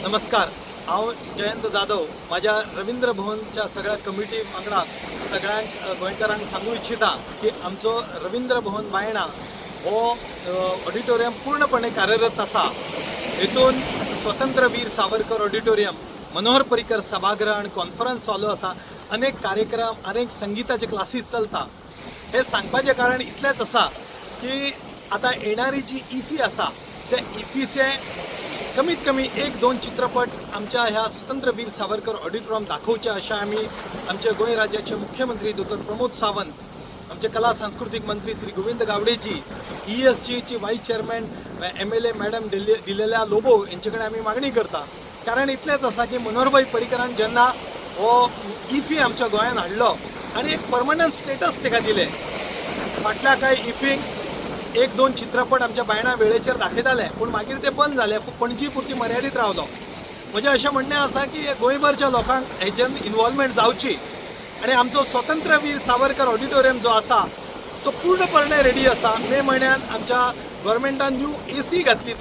नमस्कार, हांव जयंत जाधव माझ्या रवींद्र भवनच्या सगळ्या कमिटी वांगडा सगळ्यांक गोंयकारांक सांगू इच्छिता की आमचो रवींद्र भवन बायणा हो ऑडिटोरियम पूर्णपणे कार्यरत आसा। हेतून स्वतंत्र वीर सावरकर ऑडिटोरियम, मनोहर पर्रीकर सभागृह आणि कॉन्फरन्स चालू आसा। अनेक कार्यक्रम, अनेक संगीताचे क्लासीस चलता। हे सांगपाचें कारण इतलेंच आसा की आता येणारी जी इफी आसा त्या इफीचे कमीत कमी एक दोन चित्रपट आमच्या ह्या स्वतंत्र वीर सावरकर ऑडिटोरियम दाखवचे अशें आमी आमचे गोंय राज्याचे मुख्यमंत्री डॉ. प्रमोद सावंत, आमचे कला सांस्कृतिक मंत्री श्री गोविंद गावडेजी, ESGची वायस चेअरमॅन MLA मॅडम दिलेल्या लोबो यांचे कडेन आमी मागणी करता। कारण इतलेंच आसा की मनोहरभाई पर्रीकरान जेन्ना हो इफी आमच्या गोंयांत हाडलो आनी एक परमनंट स्टेटस ताका दिले, फाटल्या कांय इफीक एक दोन चित्रपट आमच्या बायणा वेळेचेर दाखयताले पूण मागीर ते बंद झाले, पणजी पुरती मर्यादीत रावलो। म्हजें अशें म्हणणें आसा की गोंयभरच्या लोकांक हेजेन इन्वॉल्वमेंट जावची आनी आमचो स्वतंत्र वीर सावरकर ऑडिटोरियम जो आसा तो पूर्णपणे रेडी आसा। मे म्हयन्यात आमच्या गव्हर्मेंटान न्यू AC घातली,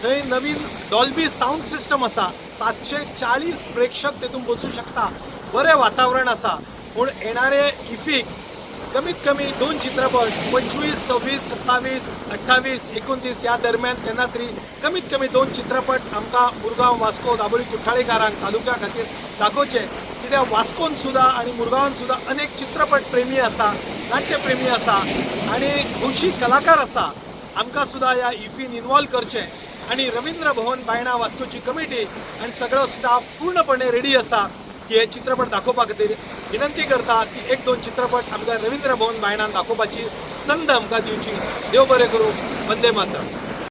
थंय नवीन डॉल्बी साऊंड सिस्टम आसा। 740 प्रेक्षक तेतून बसू शकता, बरें वातावरण आसा। पूण येणारे इफीक कमीत कमी दोन चित्रपट 25, 26, 27, 28, 29 या दरम्यान केन्ना तरी कमीत कमी दोन चित्रपट आमकां मुरगांव, वास्को, दाबोळी कुठ्ठाळेकारांक तालुक्या खातीर दाखोवचे। कित्याक वास्कोन सुद्धा आणि मुरगांवान सुद्धा अनेक चित्रपट प्रेमी आसा, नाट्य प्रेमी आसा आणि भौशीक कलाकार आसा। आमकां सुद्धा ह्या इफीन इन्वॉल्व करचे आणि रवींद्र भवन बायणा वास्कोची कमिटी आणि सगळो स्टाफ पूर्णपणे रेडी आसा की हे चित्रपट दाखोवपा खातीर विनंती करता की एक दोन चित्रपट आमकां रवींद्र भवन बायणान दाखोवपाची संद आमकां दिवची। देव बरें करूं। वंदे मातरम।